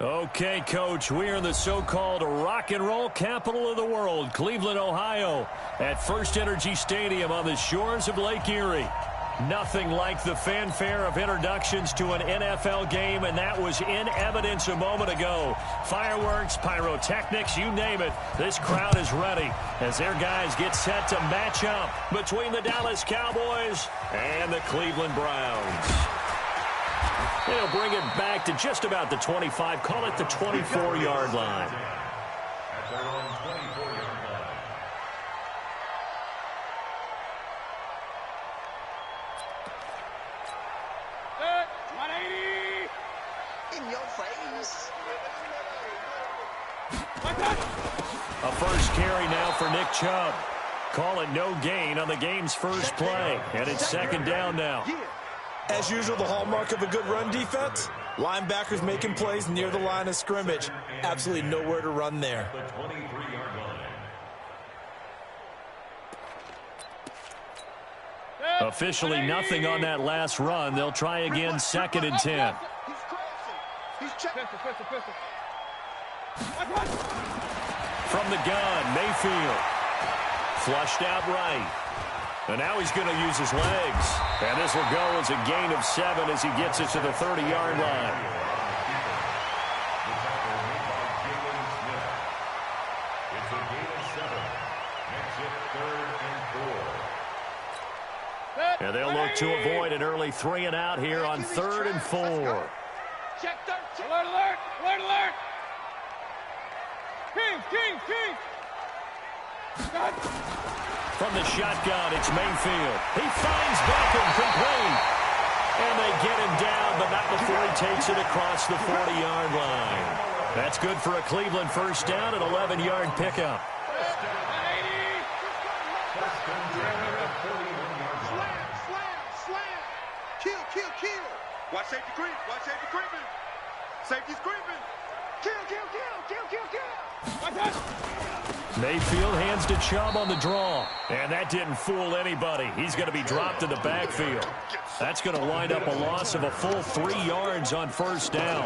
Okay, Coach, we are in the so-called rock and roll capital of the world, Cleveland, Ohio, at First Energy Stadium on the shores of Lake Erie. Nothing like the fanfare of introductions to an NFL game, and that was in evidence a moment ago. Fireworks, pyrotechnics, you name it. This crowd is ready as their guys get set to match up between the Dallas Cowboys and the Cleveland Browns. They'll bring it back to just about the 25, call it the 24-yard line. A first carry now for Nick Chubb. Call it no gain on the game's first play, and it's second down now. As usual, the hallmark of a good run defense, linebackers making plays near the line of scrimmage. Absolutely nowhere to run there. Officially nothing on that last run. They'll try again, second and 10. From the gun, Mayfield. Flushed out right. And now he's going to use his legs. And this will go as a gain of 7 as he gets it to the 30-yard line. And they'll look to avoid an early 3 and out here on 3rd and 4. Check 13. Alert, alert, alert, alert. King. From the shotgun, it's Mayfield. He finds Beckham complete. And they get him down, but not before he takes it across the 40-yard line. That's good for a Cleveland first down, an 11-yard pickup. Slam. Kill. Watch safety creep. Safety's creeping. Kill. Watch that. Mayfield hands to Chubb on the draw. And that didn't fool anybody. He's going to be dropped in the backfield. That's going to wind up a loss of a full 3 yards on first down.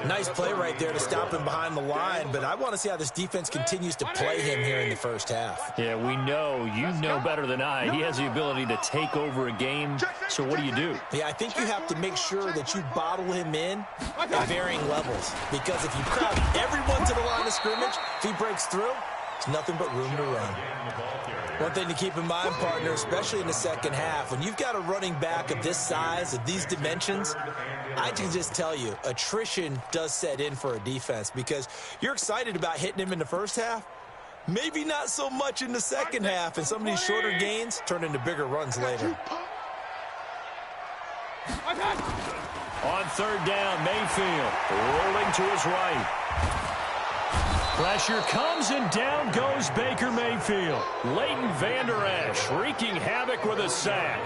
Nice play right there to stop him behind the line, but I want to see how this defense continues to play him here in the first half. Yeah, we know. You know better than I. He has the ability to take over a game. So what do you do? Yeah, I think you have to make sure that you bottle him in at varying levels. Because if you crowd everyone to the line of scrimmage, if he breaks through, it's nothing but room to run. One thing to keep in mind, partner, especially in the second half, when you've got a running back of this size, of these dimensions, I can just tell you, attrition does set in for a defense because you're excited about hitting him in the first half. Maybe not so much in the second half, and some of these shorter gains turn into bigger runs later. On third down, Mayfield rolling to his right. Pressure comes, and down goes Baker Mayfield. Leighton Vander Esch wreaking havoc with a sack.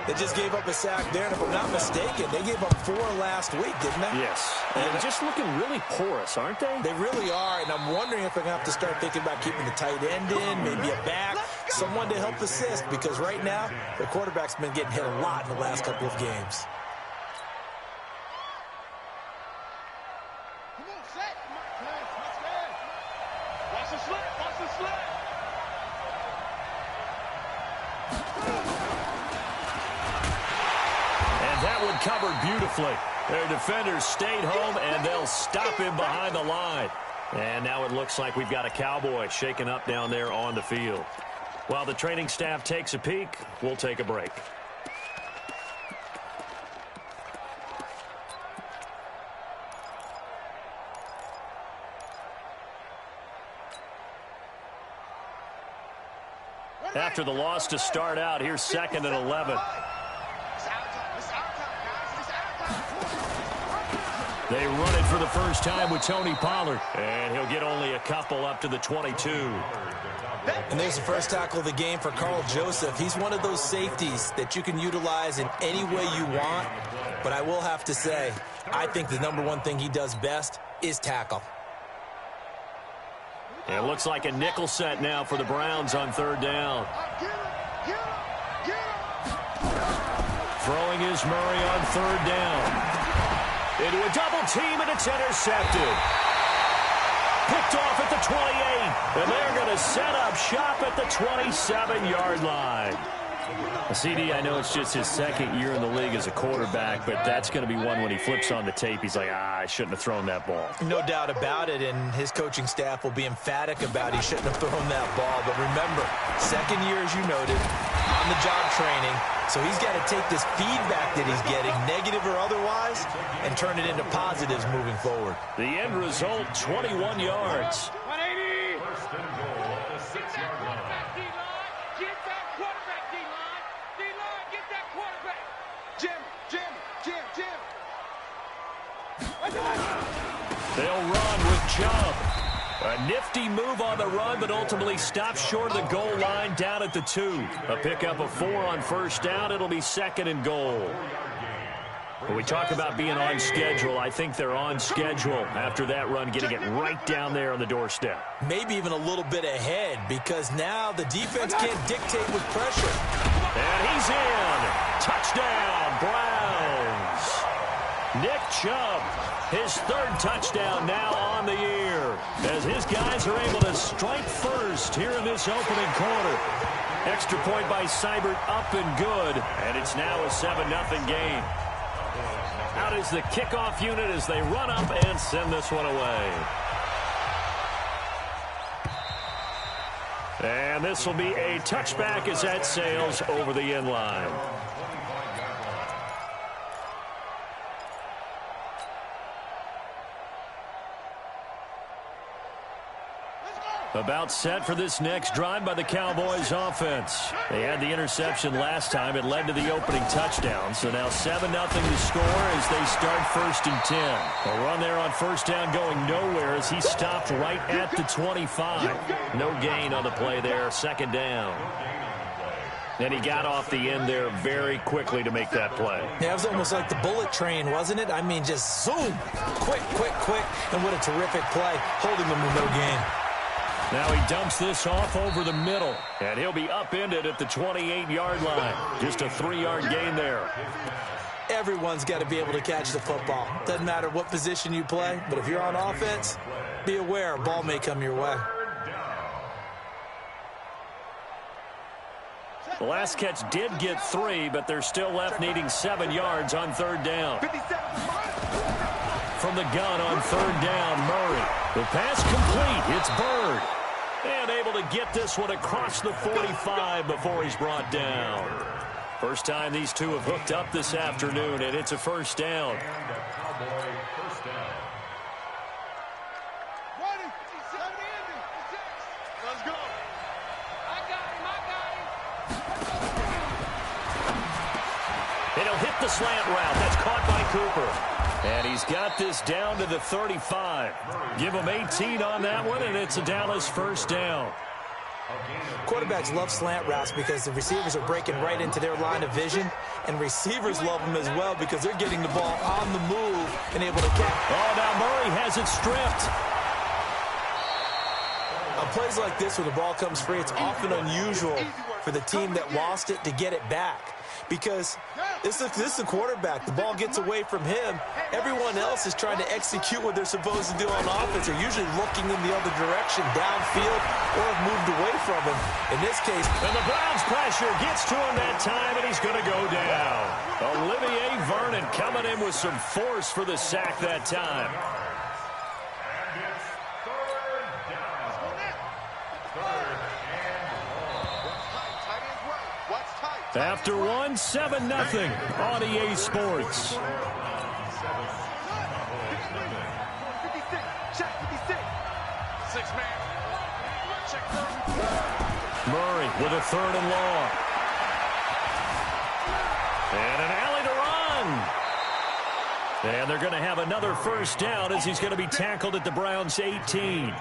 They just gave up a sack there, and if I'm not mistaken, they gave up 4 last week, didn't they? Yes. And just looking really porous, aren't they? They really are, and I'm wondering if they're going to have to start thinking about keeping the tight end in, maybe a back, someone to help assist, because right now, the quarterback's been getting hit a lot in the last couple of games. Covered beautifully. Their defenders stayed home, and they'll stop him behind the line. And now it looks like we've got a Cowboy shaken up down there on the field. While the training staff takes a peek, we'll take a break. After the loss to start out, here's 2nd and 11. They run it for the first time with Tony Pollard. And he'll get only a couple up to the 22. And there's the first tackle of the game for Carl Joseph. He's one of those safeties that you can utilize in any way you want. But I will have to say, I think the #1 thing he does best is tackle. It looks like a nickel set now for the Browns on third down. Throwing is Murray on third down. Into a double team, and it's intercepted. Picked off at the 28, and they're going to set up shop at the 27-yard line. CD, I know it's just his second year in the league as a quarterback, but that's going to be one when he flips on the tape. He's like, I shouldn't have thrown that ball. No doubt about it, and his coaching staff will be emphatic about he shouldn't have thrown that ball. But remember, second year, as you noted, on-the-job training, so he's got to take this feedback that he's getting, negative or otherwise, and turn it into positives moving forward. The end result, 21 yards. 180. First and goal at the 6-yard line. Get that quarterback, D-line. D-line, get that quarterback. Jim. They'll run with Chubb. A nifty move on the run, but ultimately stops short of the goal line down at the 2. A pickup of 4 on first down. It'll be second and goal. When we talk about being on schedule, I think they're on schedule after that run, getting it right down there on the doorstep. Maybe even a little bit ahead, because now the defense can't dictate with pressure. And he's in. Touchdown, Browns. Nick Chubb, his 3rd touchdown now on the year, as his guys are able to strike first here in this opening quarter. Extra point by Seibert, up and good, and it's now a 7-0 game. Out is the kickoff unit as they run up and send this one away. And this will be a touchback as that sails over the end line. About set for this next drive by the Cowboys offense. They had the interception last time. It led to the opening touchdown. So now 7-0 to score as they start 1st and 10. A run there on first down going nowhere as he stopped right at the 25. No gain on the play there. 2nd down. And he got off the end there very quickly to make that play. Yeah, it was almost like the bullet train, wasn't it? I mean, just zoom. Quick. And what a terrific play, holding them with no gain. Now he dumps this off over the middle, and he'll be upended at the 28-yard line. Just a 3-yard gain there. Everyone's got to be able to catch the football. Doesn't matter what position you play, but if you're on offense, be aware a ball may come your way. The last catch did get 3, but they're still left needing 7 yards on 3rd down. From the gun on 3rd down, Murray. The pass complete. It's Bird. And able to get this one across the 45 before he's brought down. First time these two have hooked up this afternoon, and it's a 1st down. Let's go. I got him. And he'll hit the slant route. That's caught by Cooper. And he's got this down to the 35. Give him 18 on that one, and it's a Dallas 1st down. Quarterbacks love slant routes because the receivers are breaking right into their line of vision, and receivers love them as well because they're getting the ball on the move and able to catch. Oh, now Murray has it stripped. On plays like this where the ball comes free, it's often unusual for the team that lost it to get it back. Because this is the quarterback. The ball gets away from him. Everyone else is trying to execute what they're supposed to do on offense. They're usually looking in the other direction, downfield, or have moved away from him. In this case, and the Browns pressure gets to him that time, and he's going to go down. Olivier Vernon coming in with some force for the sack that time. After 7-0 on EA Sports. Murray with a 3rd and long. And an alley to run. And they're going to have another 1st down as he's going to be tackled at the Browns' 18.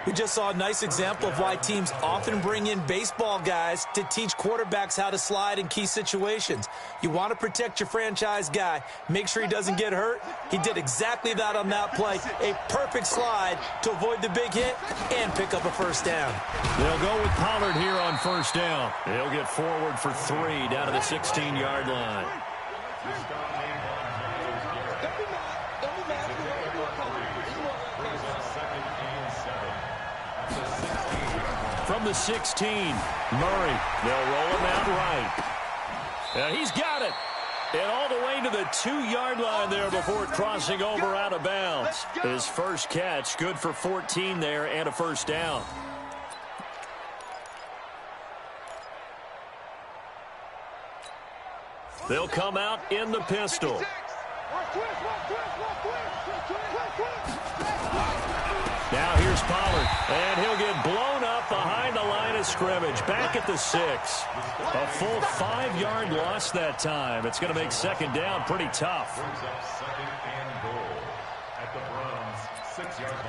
We just saw a nice example of why teams often bring in baseball guys to teach quarterbacks how to slide in key situations. You want to protect your franchise guy. Make sure he doesn't get hurt. He did exactly that on that play. A perfect slide to avoid the big hit and pick up a 1st down. They'll go with Pollard here on 1st down. He'll get forward for 3 down to the 16-yard line. From the 16, Murray. They'll roll him out right. And he's got it. And all the way to the 2-yard line there before crossing over out of bounds. His first catch, good for 14 there and a first down. They'll come out in the pistol. Now here's Pollard, and he'll get blown up behind the line of scrimmage, back at the 6. A full 5-yard loss that time. It's going to make second down pretty tough. Brings up second and goal at the Browns' 6-yard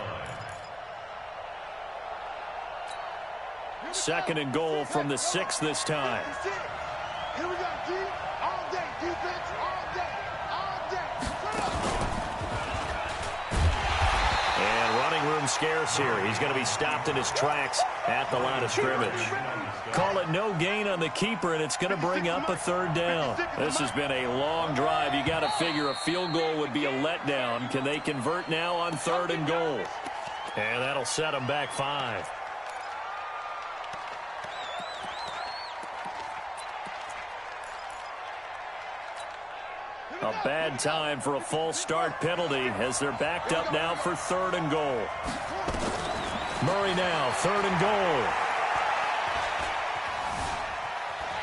line. Second and goal from the 6 this time. Here we go, D. All day, defense, all day, all day. And running room scarce here. He's going to be stopped in his tracks at the line of scrimmage. Call it no gain on the keeper, and it's going to bring up a third down. This has been a long drive. You got to figure a field goal would be a letdown. Can they convert now on third and goal? And that'll set them back 5. A bad time for a false start penalty as they're backed up now for third and goal. Murray now, third and goal.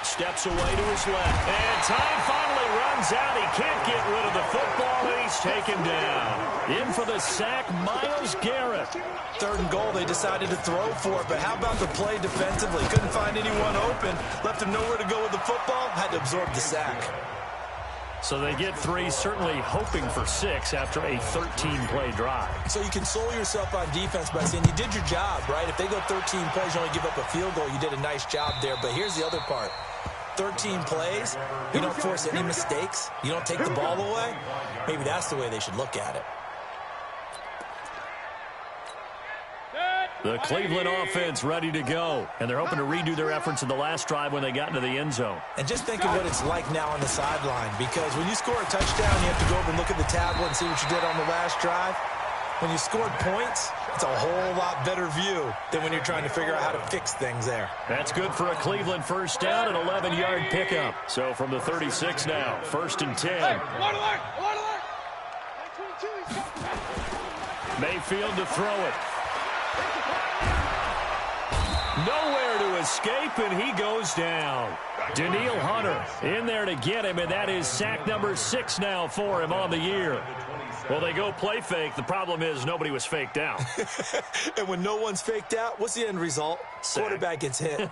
Steps away to his left. And time finally runs out. He can't get rid of the football, and he's taken down. In for the sack, Myles Garrett. Third and goal, they decided to throw for it, but how about the play defensively? Couldn't find anyone open, left him nowhere to go with the football, had to absorb the sack. So they get 3, certainly hoping for 6 after a 13-play drive. So you console yourself on defense by saying you did your job, right? If they go 13 plays, you only give up a field goal, you did a nice job there. But here's the other part. 13 plays, you don't force any mistakes, you don't take the ball away. Maybe that's the way they should look at it. The Cleveland offense ready to go. And they're hoping to redo their efforts in the last drive when they got into the end zone. And just think of what it's like now on the sideline. Because when you score a touchdown, you have to go over and look at the tablet and see what you did on the last drive. When you scored points, it's a whole lot better view than when you're trying to figure out how to fix things there. That's good for a Cleveland first down, an 11-yard pickup. So from the 36 now, first and 10. Mayfield to throw it. Nowhere to escape, and he goes down. Danielle Hunter in there to get him, and that is sack number 6 now for him on the year. Well, they go play fake. The problem is nobody was faked out. And when no one's faked out, what's the end result? Sack. Quarterback gets hit.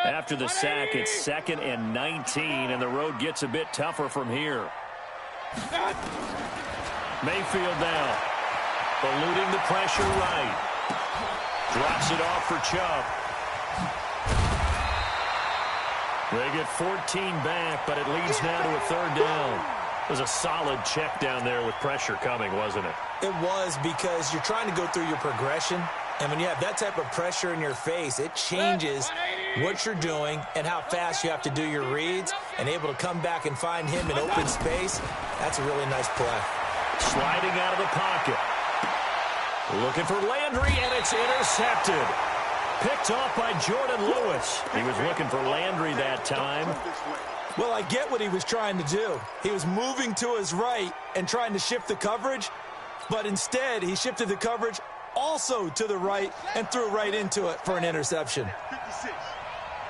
After the sack, it's 2nd and 19, and the road gets a bit tougher from here. Mayfield now, eluding the pressure right. Drops it off for Chubb. They get 14 back, but it leads now to a third down. It was a solid check down there with pressure coming, wasn't it? It was, because you're trying to go through your progression, and when you have that type of pressure in your face, it changes what you're doing and how fast you have to do your reads, and able to come back and find him in open space. That's a really nice play. Sliding out of the pocket. Looking for Landry, and it's intercepted. Picked off by Jordan Lewis. He was looking for Landry that time. Well, I get what he was trying to do. He was moving to his right and trying to shift the coverage, but instead he shifted the coverage also to the right and threw right into it for an interception. 56.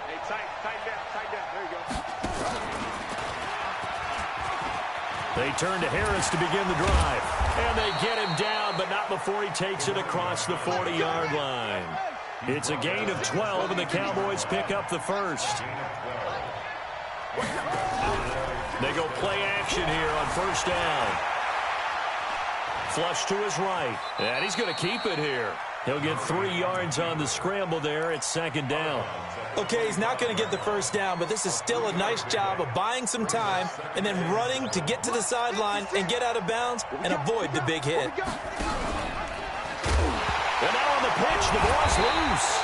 Hey, tighten down. There you go. They turn to Harris to begin the drive. And they get him down, but not before he takes it across the 40-yard line. It's a gain of 12, and the Cowboys pick up the first. They go play action here on first down. Flush to his right, and he's going to keep it here. He'll get 3 yards on the scramble there. It's second down. Okay, he's not going to get the first down, but this is still a nice job of buying some time and then running to get to the sideline and get out of bounds and avoid the big hit. And now on the pitch, the ball's loose.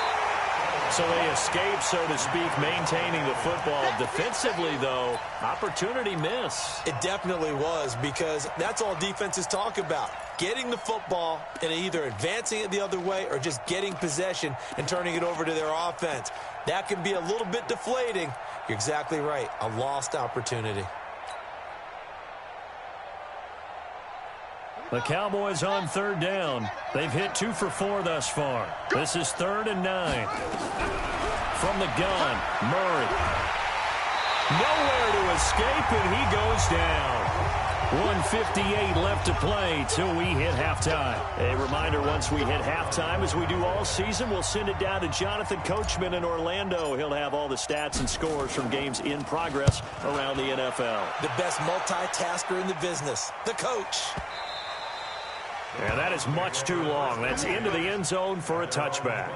So they escape, so to speak, maintaining the football. Defensively, though, opportunity miss. It definitely was, because that's all defenses talk about. Getting the football and either advancing it the other way or just getting possession and turning it over to their offense. That can be a little bit deflating. You're exactly right. A lost opportunity. The Cowboys on third down. They've hit 2 for 4 thus far. This is 3rd and 9. From the gun, Murray. Nowhere to escape, and he goes down. 1:58 left to play till we hit halftime. A reminder, once we hit halftime, as we do all season, we'll send it down to Jonathan Coachman in Orlando. He'll have all the stats and scores from games in progress around the NFL. The best multitasker in the business, the coach. And that is much too long. That's into the end zone for a touchback.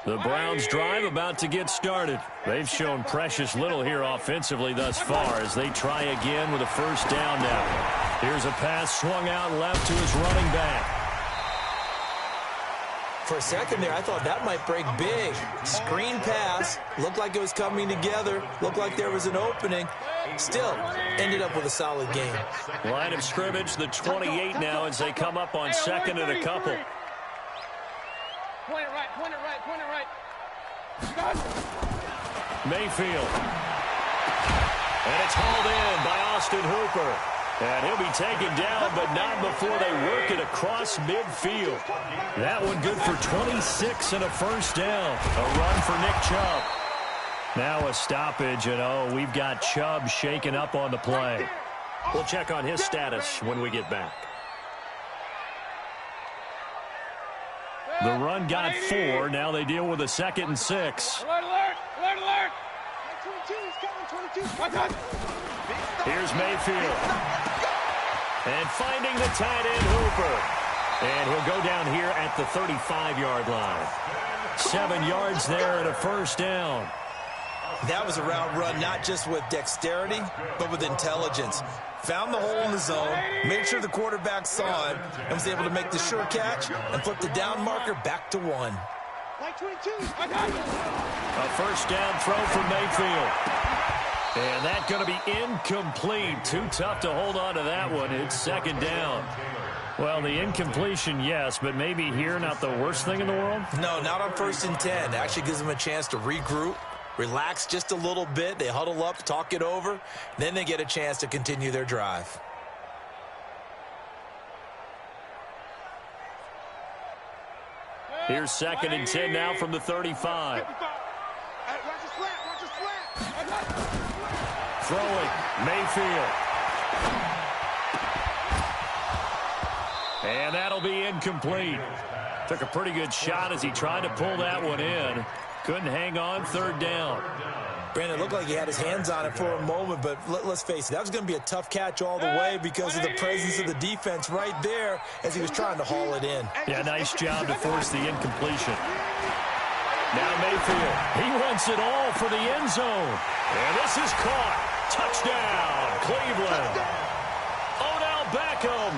The Browns drive about to get started. They've shown precious little here offensively thus far as they try again with a first down now. Here's a pass swung out left to his running back. For a second there, I thought that might break big. Screen pass. Looked like it was coming together. Looked like there was an opening. Still, ended up with a solid game. Line of scrimmage, the 28 now as they come up on second and a couple. Point it right, point it right, point it right. Mayfield. And it's hauled in by Austin Hooper. And he'll be taken down, but not before they work it across midfield. That one good for 26 and a first down. A run for Nick Chubb. Now a stoppage, and we've got Chubb shaken up on the play. We'll check on his status when we get back. The run got 4. Now they deal with a 2nd and 6. Alert, alert, alert, alert. 22, he's coming, 22. Here's Mayfield. And finding the tight end, Hooper. And he'll go down here at the 35-yard line. 7 yards there and a first down. That was a route run not just with dexterity, but with intelligence. Found the hole in the zone, made sure the quarterback saw it, and was able to make the sure catch and flip the down marker back to 1. Like 22, I got it. A first down throw for Mayfield. And that's going to be incomplete. Too tough to hold on to that one. It's 2nd down. Well, the incompletion, yes, but maybe here not the worst thing in the world? No, not on 1st and 10. It actually gives them a chance to regroup, relax just a little bit. They huddle up, talk it over. Then they get a chance to continue their drive. Here's 2nd and 10 now from the 35. Throwing, Mayfield. And that'll be incomplete. Took a pretty good shot as he tried to pull that one in. Couldn't hang on, 3rd down. Brandon, it looked like he had his hands on it for a moment, but let's face it, that was going to be a tough catch all the way because of the presence of the defense right there as he was trying to haul it in. Yeah, nice job to force the incompletion. Now Mayfield, he wants it all for the end zone. And this is caught. Touchdown, Cleveland. Odell Beckham,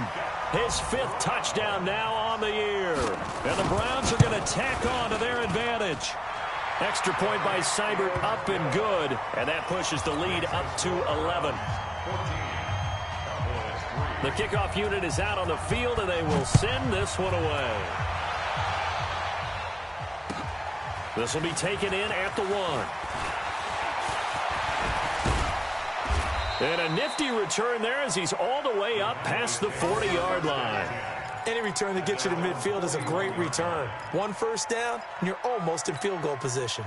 his 5th touchdown now on the year. And the Browns are going to tack on to their advantage. Extra point by Seibert, up and good. And that pushes the lead up to 11. The kickoff unit is out on the field, and they will send this one away. This will be taken in at the 1. And a nifty return there as he's all the way up past the 40-yard line. Any return that gets you to midfield is a great return. 1 first down, and you're almost in field goal position.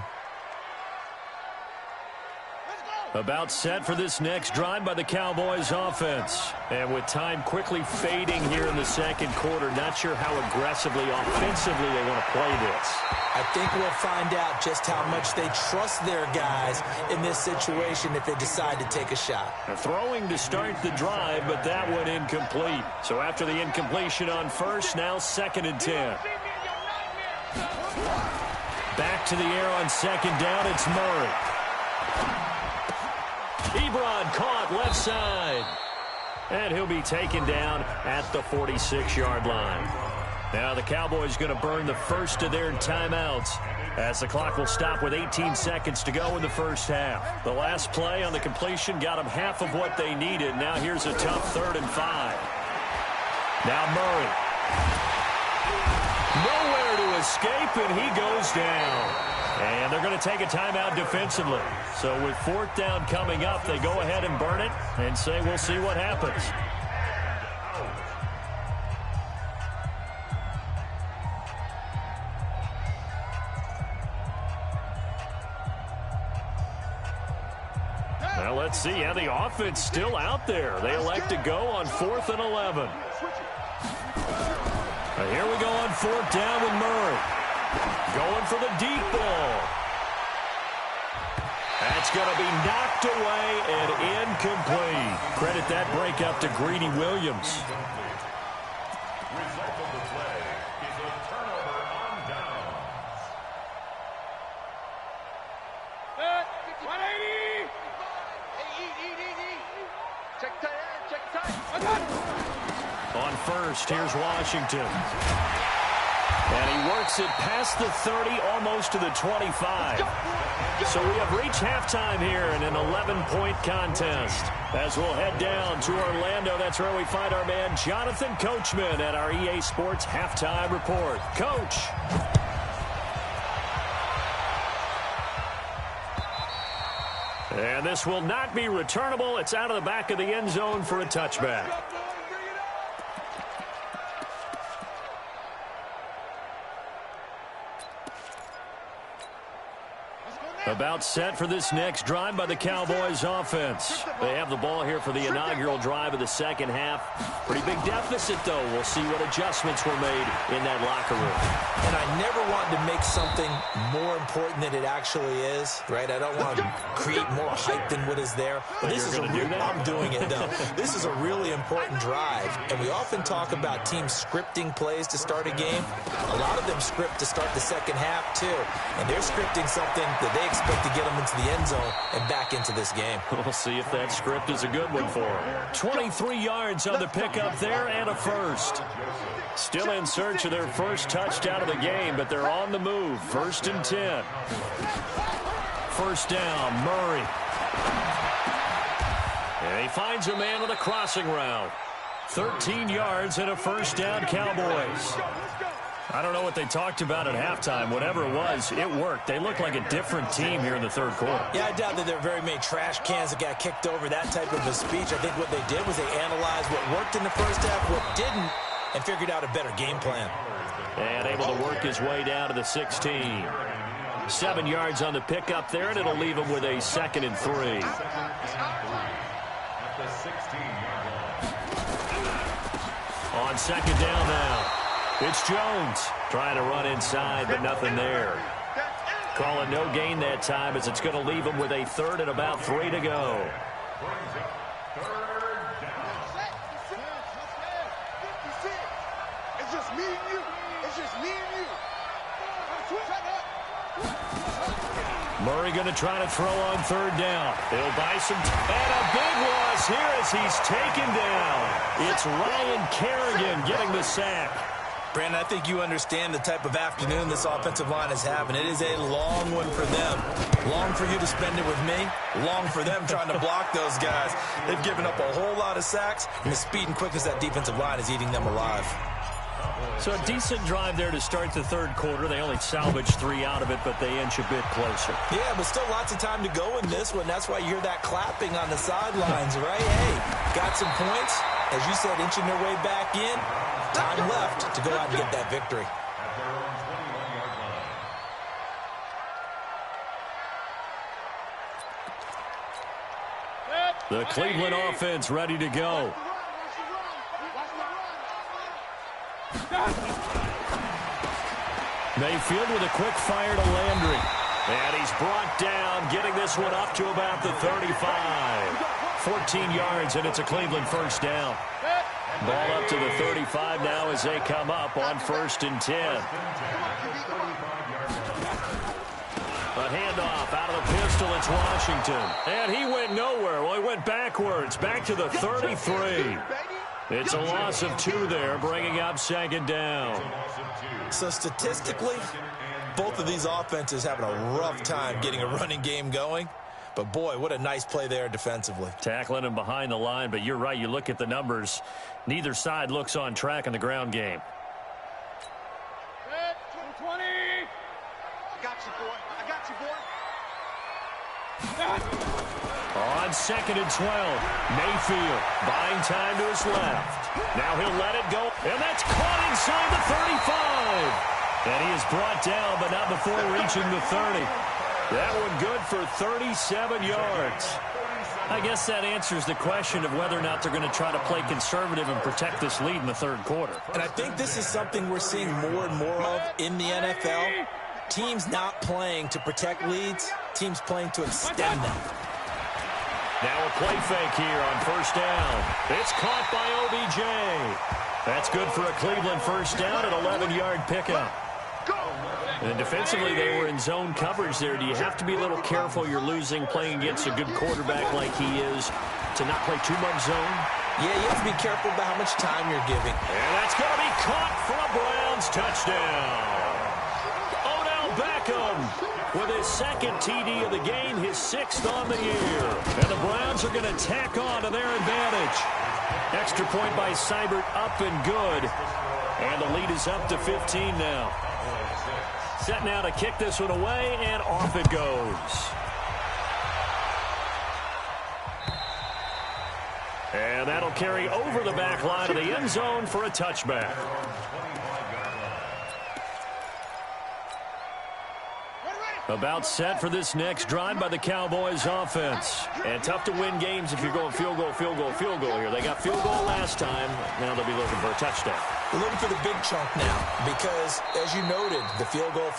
About set for this next drive by the Cowboys offense. And with time quickly fading here in the 2nd quarter, not sure how aggressively, offensively they want to play this. I think we'll find out just how much they trust their guys in this situation if they decide to take a shot. Throwing to start the drive, but that one incomplete. So after the incompletion on 1st, now 2nd and 10. Back to the air on 2nd down, it's Murray. Ebron caught left side. And he'll be taken down at the 46-yard line. Now the Cowboys going to burn the first of their timeouts as the clock will stop with 18 seconds to go in the first half. The last play on the completion got them half of what they needed. Now here's a tough 3rd and 5. Now Murray. Nowhere to escape, and he goes down. And they're going to take a timeout defensively. So with 4th down coming up, they go ahead and burn it and say we'll see what happens. Well, let's see how the offense still out there. They elect to go on 4th and 11. Here we go on 4th down with Murray. Going for the deep ball. That's going to be knocked away and incomplete. Credit that breakup to Greedy Williams. Result of the play is a turnover on downs. 180. Hey, check time. On first, here's Washington. And he works it past the 30, almost to the 25. So we have reached halftime here in an 11-point contest. As we'll head down to Orlando, that's where we find our man Jonathan Coachman at our EA Sports Halftime Report. Coach. And this will not be returnable. It's out of the back of the end zone for a touchback. About set for this next drive by the Cowboys offense. They have the ball here for the inaugural drive of the second half. Pretty big deficit, though. We'll see what adjustments were made in that locker room. And I never want to make something more important than it actually is, right? I don't want to create more hype than what is there. But this is I'm doing it, though. This is a really important drive. And we often talk about teams scripting plays to start a game. A lot of them script to start the second half, too. And they're scripting something that they expect to get them into the end zone and back into this game. We'll see if that script is a good one for them. 23 yards on the pickup there and a first. Still in search of their first touchdown of the game, but they're on the move. 1st and 10. First down, Murray. And he finds a man on the crossing route. 13 yards and a first down, Cowboys. I don't know what they talked about at halftime. Whatever it was, it worked. They look like a different team here in the third quarter. Yeah, I doubt that there are very many trash cans that got kicked over, that type of a speech. I think what they did was they analyzed what worked in the first half, what didn't, and figured out a better game plan. And able to work his way down to the 16. 7 yards on the pickup there, and it'll leave him with a 2nd and 3. On 2nd down now. It's Jones trying to run inside, but nothing there. Calling no gain that time as it's going to leave him with a 3rd and about 3 to go. It's just me and you. It's just me and you. Murray going to try to throw on 3rd down. He'll buy some. And a big loss here as he's taken down. It's Ryan Kerrigan getting the sack. Brandon, I think you understand the type of afternoon this offensive line is having. It is a long one for them. Long for you to spend it with me. Long for them trying to block those guys. They've given up a whole lot of sacks, and the speed and quickness of that defensive line is eating them alive. So a decent drive there to start the third quarter. They only salvaged 3 out of it, but they inch a bit closer. Yeah, but still lots of time to go in this one. That's why you hear that clapping on the sidelines, right? Hey, got some points. As you said, inching their way back in. Time left to go out and get that victory. The Cleveland offense ready to go. Mayfield with a quick fire to Landry. And he's brought down, getting this one up to about the 35. 14 yards, and it's a Cleveland first down. Ball up to the 35 now as they come up on 1st and 10. A handoff out of the pistol. It's Washington. And he went nowhere. Well, he went backwards. Back to the 33. It's a loss of 2 there, bringing up second down. So statistically, both of these offenses having a rough time getting a running game going. But, boy, what a nice play there defensively. Tackling him behind the line, but you're right. You look at the numbers. Neither side looks on track in the ground game. 20. I got you, boy. I got you, boy. On second and 12, Mayfield buying time to his left. Now he'll let it go, and that's caught inside the 35. And he is brought down, but not before reaching the 30. That one good for 37 yards. I guess that answers the question of whether or not they're going to try to play conservative and protect this lead in the third quarter. And I think this is something we're seeing more and more of in the NFL. Teams not playing to protect leads, teams playing to extend them. Now a play fake here on first down. It's caught by OBJ. That's good for a Cleveland first down, an 11-yard pickup. And defensively, they were in zone coverage there. Do you have to be a little careful you're losing playing against a good quarterback like he is to not play too much zone? Yeah, you have to be careful about how much time you're giving. And that's going to be caught for a Browns touchdown. Odell Beckham with his second TD of the game, his 6th on the year. And the Browns are going to tack on to their advantage. Extra point by Seibert, up and good. And the lead is up to 15 now. Set now to kick this one away, and off it goes. And that'll carry over the back line of the end zone for a touchback. About set for this next drive by the Cowboys offense. And tough to win games if you're going field goal, field goal, field goal here. They got field goal last time. Now they'll be looking for a touchdown. We're looking for the big chunk now because, as you noted, the field goal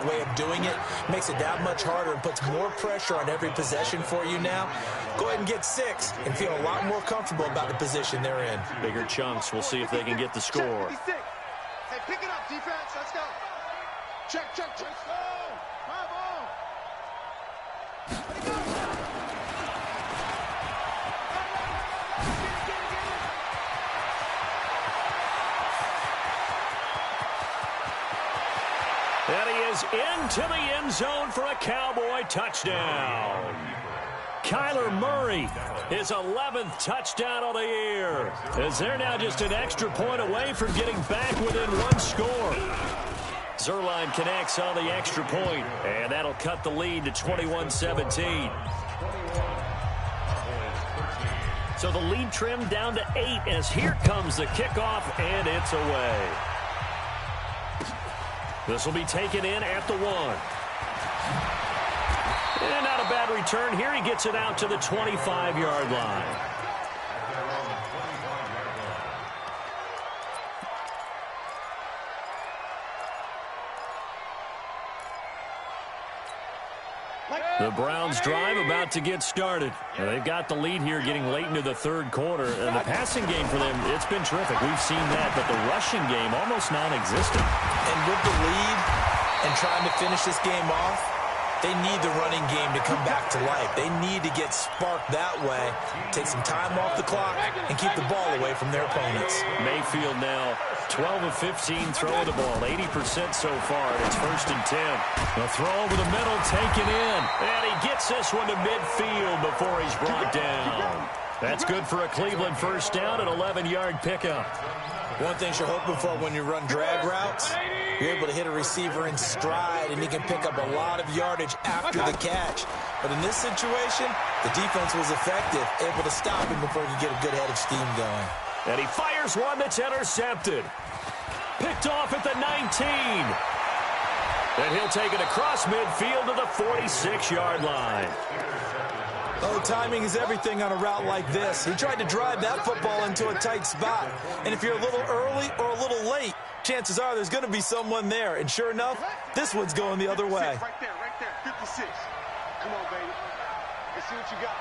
way of doing it makes it that much harder and puts more pressure on every possession for you now. Go ahead and get 6 and feel a lot more comfortable about the position they're in. Bigger chunks. We'll see if they can get the score. Hey, pick it up, defense. Let's go. Check. Let's go. 5 on. Let it go. And he is into the end zone for a Cowboy touchdown. Kyler Murray, his 11th touchdown of the year. As they're now just an extra point away from getting back within 1 score. Zerline connects on the extra point, and that'll cut the lead to 21-17. So the lead trimmed down to 8 as here comes the kickoff, and it's away. This will be taken in at the 1. And not a bad return here. He gets it out to the 25-yard line. The Browns drive about to get started. Now, they've got the lead here getting late into the third quarter. And the passing game for them, it's been terrific. We've seen that, but the rushing game almost non-existent. And with the lead and trying to finish this game off, they need the running game to come back to life. They need to get sparked that way, take some time off the clock, and keep the ball away from their opponents. Mayfield now 12 of 15 throwing the ball, 80% so far, and it's 1st and 10. The throw over the middle, taken in, and he gets this one to midfield before he's brought down. That's good for a Cleveland first down, an 11-yard pickup. One thing you're hoping for when you run drag routes, you're able to hit a receiver in stride, and he can pick up a lot of yardage after the catch. But in this situation, the defense was effective, able to stop him before he could get a good head of steam going. And he fires one that's intercepted. Picked off at the 19. And he'll take it across midfield to the 46-yard line. Oh, timing is everything on a route like this. He tried to drive that football into a tight spot. And if you're a little early or a little late, chances are there's going to be someone there. And sure enough, this one's going the other way. Right there, 56. Come on, baby. Let's see what you got.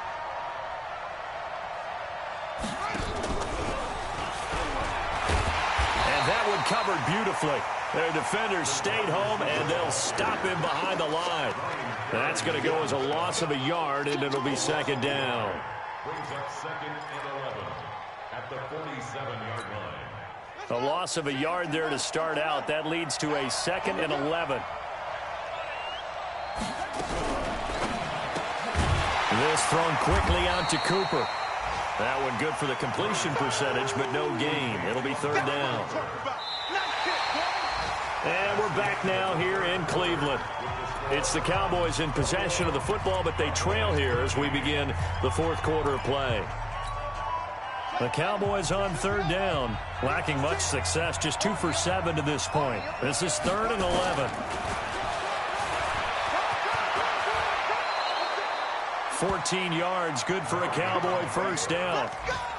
And that one covered beautifully. Their defenders stayed home, and they'll stop him behind the line. That's going to go as a loss of a yard, and it'll be second down. Brings up second and 11 at the 47-yard line. A loss of a yard there to start out. That leads to a second and 11. This thrown quickly out to Cooper. That one good for the completion percentage, but no gain. It'll be third down. And we're back now here in Cleveland. It's the Cowboys in possession of the football, but they trail here as we begin the fourth quarter of play. The Cowboys on third down, lacking much success, just 2 for 7 to this point. This is third and 11. 14 yards, good for a Cowboy first down.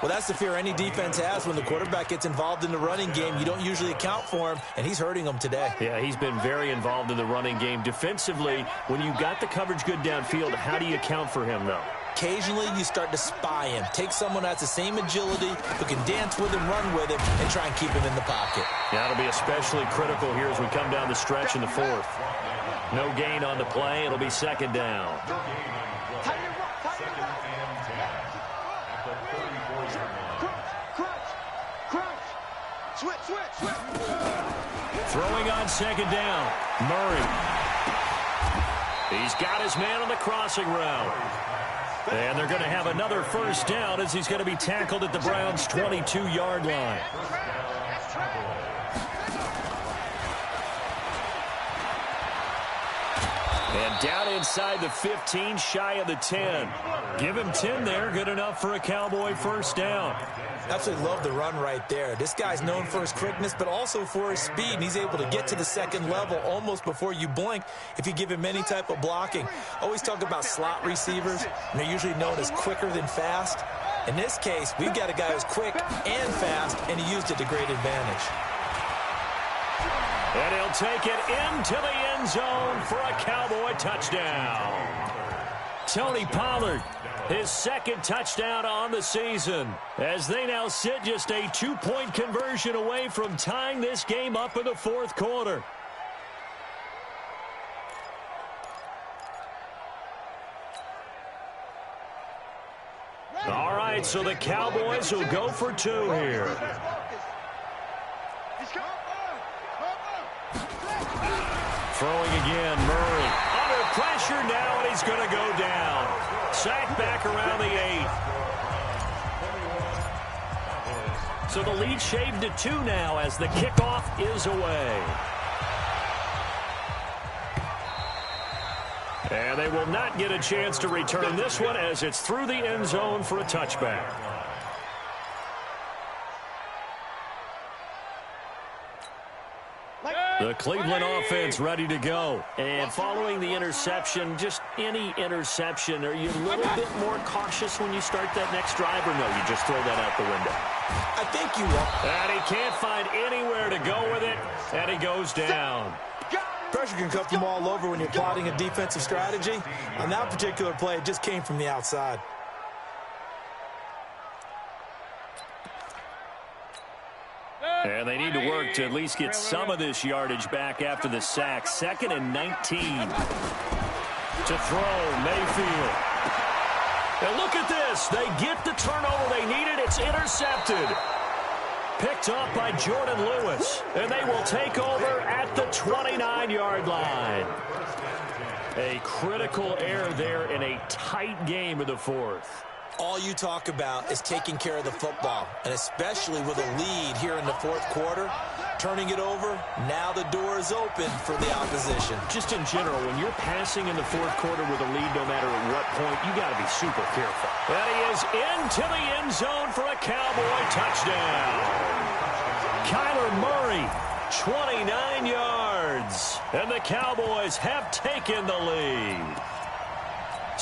Well, that's the fear any defense has when the quarterback gets involved in the running game. You don't usually account for him, and he's hurting them today. Yeah, he's been very involved in the running game. Defensively, when you got the coverage good downfield, how do you account for him, though? Occasionally, you start to spy him. Take someone that has the same agility, who can dance with him, run with him, and try and keep him in the pocket. That'll be especially critical here as we come down the stretch in the fourth. No gain on the play. It'll be second down. Throwing on second down, Murray. He's got his man on the crossing route. And they're going to have another first down as he's going to be tackled at the Browns' 22-yard line. And down inside the 15, shy of the 10. Give him 10 there, good enough for a Cowboy first down. Absolutely love the run right there. This guy's known for his quickness, but also for his speed. And he's able to get to the second level almost before you blink if you give him any type of blocking. Always talk about slot receivers, and they're usually known as quicker than fast. In this case, we've got a guy who's quick and fast, and he used it to great advantage. And he'll take it into the end zone for a Cowboy touchdown. Tony Pollard, his second touchdown on the season, as they now sit just a 2-point conversion away from tying this game up in the fourth quarter. All right, so the Cowboys will go for 2 here. Throwing again, Murray. Under pressure now, and he's going to go down. Sacked back around the 8. So the lead shaved to 2 now as the kickoff is away. And they will not get a chance to return this one as it's through the end zone for a touchback. The Cleveland offense ready to go. And following the interception, just any interception, are you a little bit more cautious when you start that next drive, or no, you just throw that out the window? I think you will. And he can't find anywhere to go with it, and he goes down. Pressure can come from all over when you're plotting a defensive strategy. On that particular play, it just came from the outside. And they need to work to at least get some of this yardage back after the sack. 2nd and 19. To throw, Mayfield. And look at this. They get the turnover they needed. It's intercepted. Picked up by Jordan Lewis. And they will take over at the 29-yard line. A critical error there in a tight game of the fourth. All you talk about is taking care of the football, and especially with a lead here in the fourth quarter, turning it over, now the door is open for the opposition. Just in general, when you're passing in the fourth quarter with a lead, no matter at what point, you got to be super careful. And he is into the end zone for a Cowboy touchdown. Kyler Murray, 29 yards, and the Cowboys have taken the lead.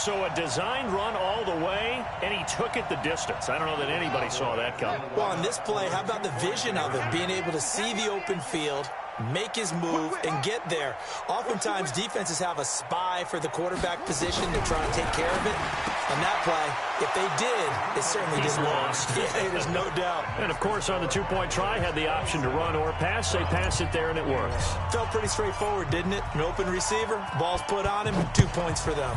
So a designed run all the way, and he took it the distance. I don't know that anybody saw that coming. Well, on this play, how about the vision of it? Being able to see the open field, make his move, and get there. Oftentimes, defenses have a spy for the quarterback position to try and take care of it. On that play, if they did, it certainly didn't lost. Yeah, there's no doubt. And, of course, on the two-point try, had the option to run or pass. They pass it there, and it works. Felt pretty straightforward, didn't it? An open receiver, ball's put on him, 2 points for them.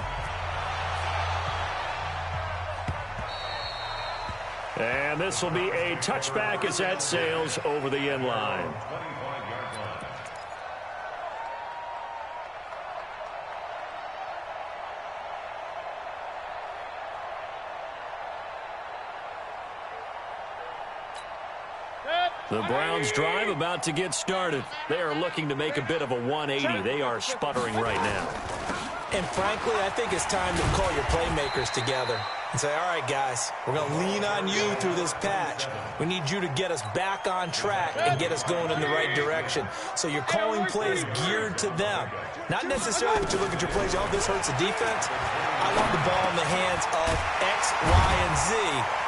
And this will be a touchback as that sails over the end line. The Browns drive about to get started. They are looking to make a bit of a 180. They are sputtering right now. And frankly, I think it's time to call your playmakers together and say, all right, guys, we're going to lean on you through this patch. We need you to get us back on track and get us going in the right direction. So you're calling plays geared to them. Not necessarily that you look at your plays, oh, this hurts the defense. I want the ball in the hands of X, Y, and Z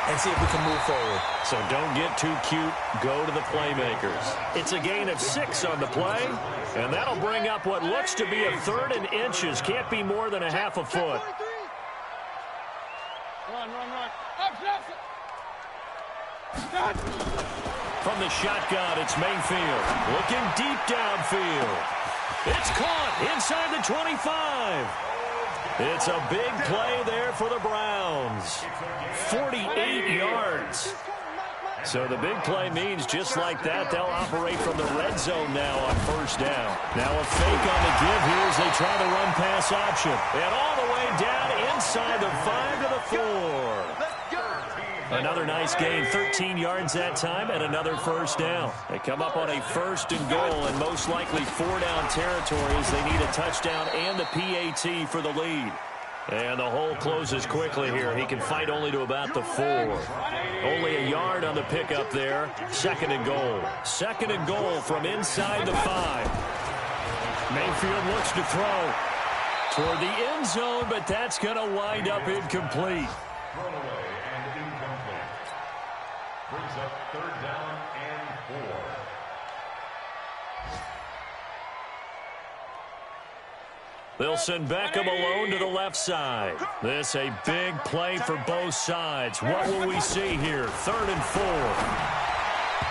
and see if we can move forward. So don't get too cute. Go to the playmakers. It's a gain of 6 on the play, and that'll bring up what looks to be a 3rd and inches. Can't be more than a half a foot. Run. Up, From the shotgun, it's Mayfield. Looking deep downfield. It's caught inside the 25. It's a big play there for the Browns. 48 yards. So the big play means just like that, they'll operate from the red zone now on 1st down. Now a fake on the give here as they try the run-pass option. And all the way down inside the 5 to the 4. Another nice gain, 13 yards that time, and another 1st down. They come up on a 1st and goal, and most likely 4-down territory as they need a touchdown and the PAT for the lead. And the hole closes quickly here. He can fight only to about the 4. Only a yard on the pickup there. 2nd and goal. 2nd and goal from inside the 5. Mayfield looks to throw toward the end zone, but that's going to wind up incomplete. Thrown away and incomplete. Brings up 3rd down and 4. They'll send Beckham alone to the left side. This a big play for both sides. What will we see here? 3rd and 4.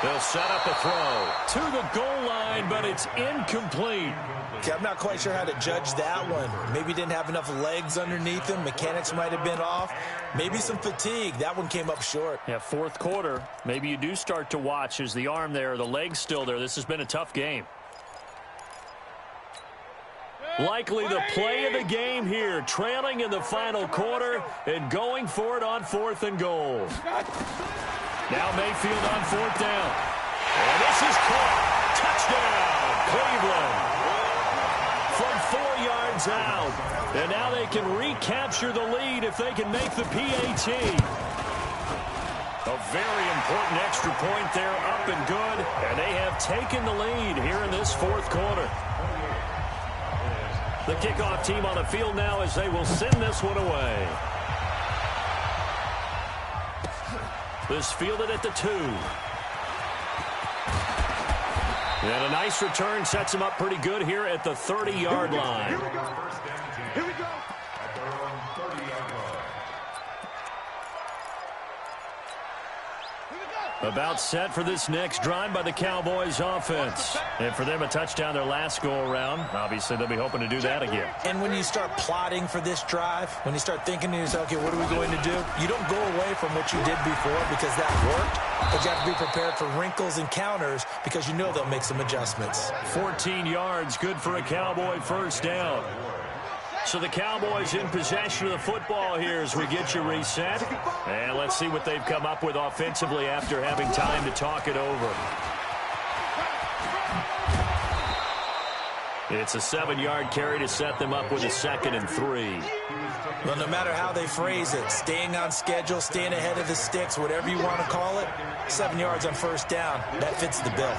They'll set up a throw to the goal line, but it's incomplete. Okay, I'm not quite sure how to judge that one. Maybe didn't have enough legs underneath him. Mechanics might have been off. Maybe some fatigue. That one came up short. Yeah, 4th quarter. Maybe you do start to watch as the arm there, the leg's still there. This has been a tough game. Likely the play of the game here, trailing in the final quarter and going for it on 4th and goal. Now Mayfield on 4th down. And this is caught. Touchdown, Cleveland. From 4 yards out. And now they can recapture the lead if they can make the PAT. A very important extra point there, up and good. And they have taken the lead here in this 4th quarter. The kickoff team on the field now as they will send this one away. This fielded at the 2. And a nice return sets them up pretty good here at the 30-yard line. Here we go. Here we go. At their own 30-yard line. About set for this next drive by the Cowboys offense. And for them, a touchdown their last go-around. Obviously, they'll be hoping to do that again. And when you start plotting for this drive, when you start thinking to yourself, okay, what are we going to do? You don't go away from what you did before because that worked, but you have to be prepared for wrinkles and counters because you know they'll make some adjustments. 14 yards, good for a Cowboy 1st down. So the Cowboys in possession of the football here as we get you reset. And let's see what they've come up with offensively after having time to talk it over. It's a 7-yard carry to set them up with a 2nd and 3. Well, no matter how they phrase it, staying on schedule, staying ahead of the sticks, whatever you want to call it, 7 yards on 1st down, that fits the bill.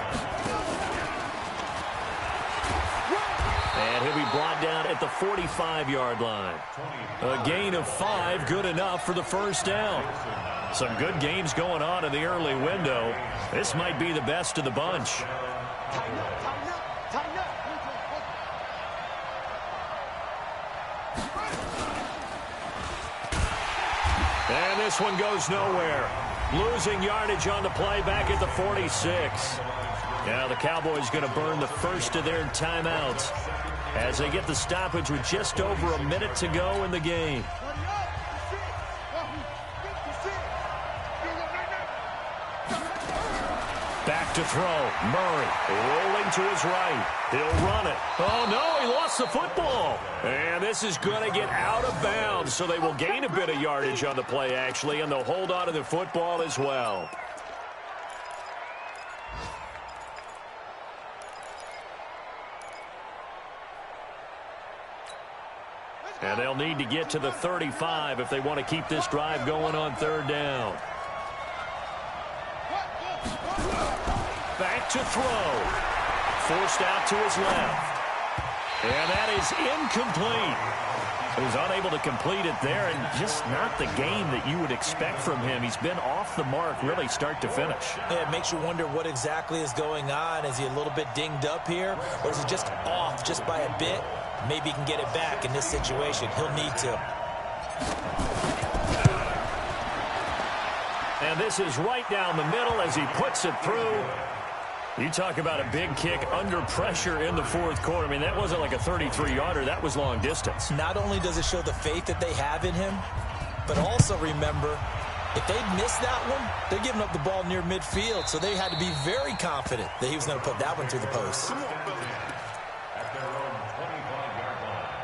And he'll be brought down at the 45-yard line. A gain of 5, good enough for the first down. Some good games going on in the early window. This might be the best of the bunch. And this one goes nowhere. Losing yardage on the play back at the 46. Now the Cowboys going to burn the first of their timeouts as they get the stoppage with just over a minute to go in the game. Back to throw. Murray rolling to his right. He'll run it. Oh, no, he lost the football. And this is going to get out of bounds, so they will gain a bit of yardage on the play, actually, and they'll hold on to the football as well. And they'll need to get to the 35 if they want to keep this drive going on third down. Back to throw. Forced out to his left. And that is incomplete. He was unable to complete it there, and just not the game that you would expect from him. He's been off the mark really start to finish. Yeah, it makes you wonder what exactly is going on. Is he a little bit dinged up here, or is he just off just by a bit? Maybe he can get it back in this situation. He'll need to. And this is right down the middle as he puts it through. You talk about a big kick under pressure in the fourth quarter. I mean, that wasn't like a 33-yarder. That was long distance. Not only does it show the faith that they have in him, but also remember, if they'd missed that one, they're giving up the ball near midfield, so they had to be very confident that he was going to put that one through the post. At their own 25-yard line.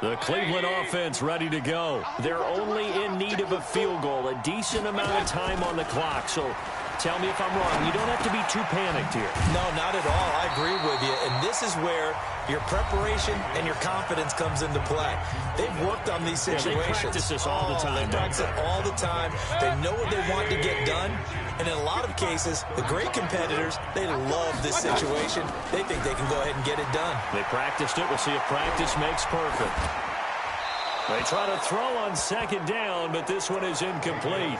The Cleveland offense ready to go. They're only in need of a field goal, a decent amount of time on the clock. So tell me if I'm wrong. You don't have to be too panicked here. No, not at all. I agree with you. And this is where your preparation and your confidence comes into play. They've worked on these situations. They practice this all the time. They practice it all the time. They know what they want to get done. And in a lot of cases, the great competitors, they love this situation. They think they can go ahead and get it done. They practiced it. We'll see if practice makes perfect. They try to throw on second down, but this one is incomplete.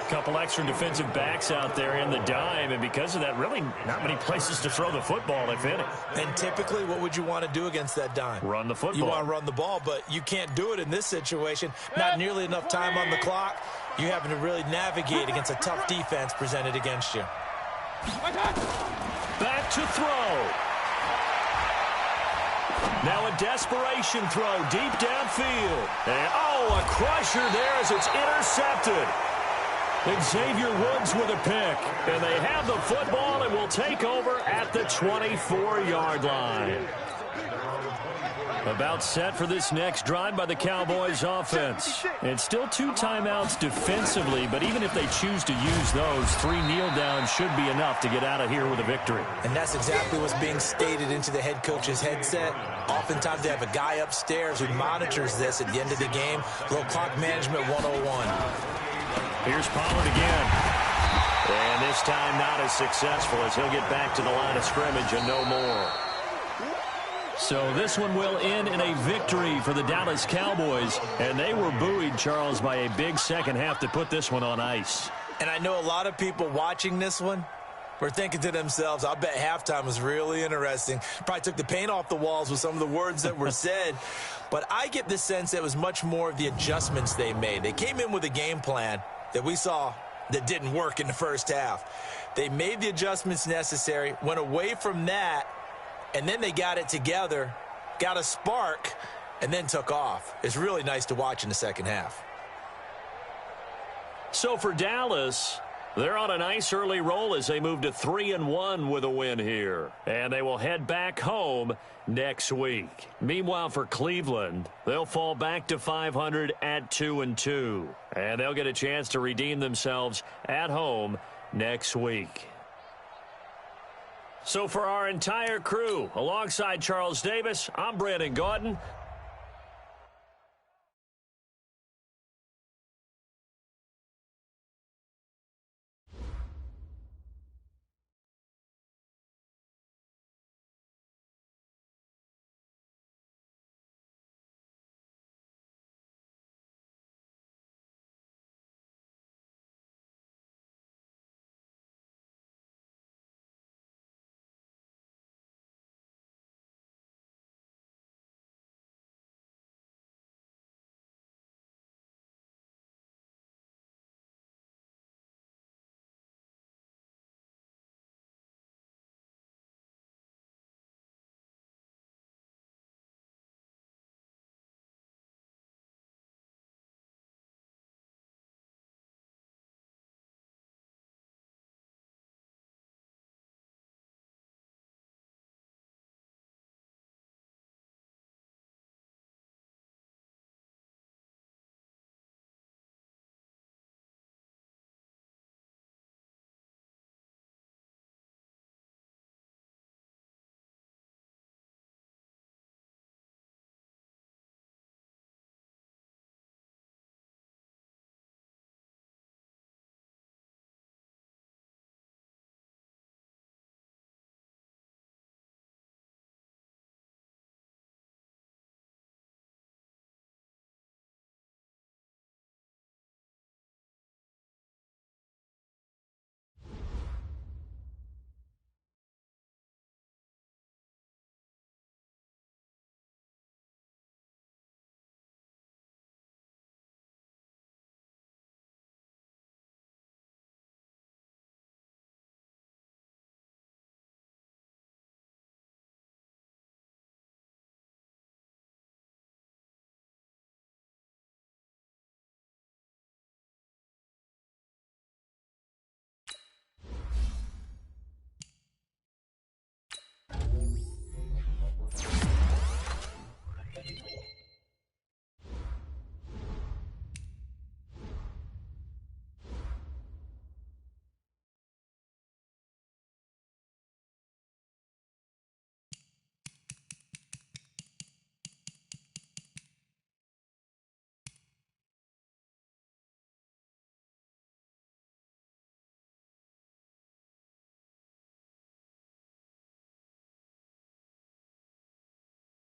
Couple extra defensive backs out there in the dime, and because of that, really not many places to throw the football, if any. And typically, what would you want to do against that dime? Run the football. You want to run the ball, but you can't do it in this situation. Not nearly enough time on the clock. You're having to really navigate against a tough defense presented against you. Back to throw. Now a desperation throw deep downfield. And, a crusher there as it's intercepted. Xavier Woods with a pick. And they have the football and will take over at the 24-yard line. About set for this next drive by the Cowboys offense. It's still 2 timeouts defensively, but even if they choose to use those, 3 kneel downs should be enough to get out of here with a victory. And that's exactly what's being stated into the head coach's headset. Oftentimes they have a guy upstairs who monitors this at the end of the game. A little clock management 101. Here's Pollard again. And this time not as successful as he'll get back to the line of scrimmage and no more. So this one will end in a victory for the Dallas Cowboys. And they were buoyed, Charles, by a big second half to put this one on ice. And I know a lot of people watching this one were thinking to themselves, I bet halftime was really interesting. Probably took the paint off the walls with some of the words that were said. But I get the sense that it was much more of the adjustments they made. They came in with a game plan that we saw that didn't work in the first half. They made the adjustments necessary, went away from that, and then they got it together, got a spark, and then took off. It's really nice to watch in the second half. So for Dallas, they're on a nice early roll as they move to 3-1 with a win here. And they will head back home next week. Meanwhile, for Cleveland, they'll fall back to 500 at 2-2. And they'll get a chance to redeem themselves at home next week. So for our entire crew, alongside Charles Davis, I'm Brandon Gaudin.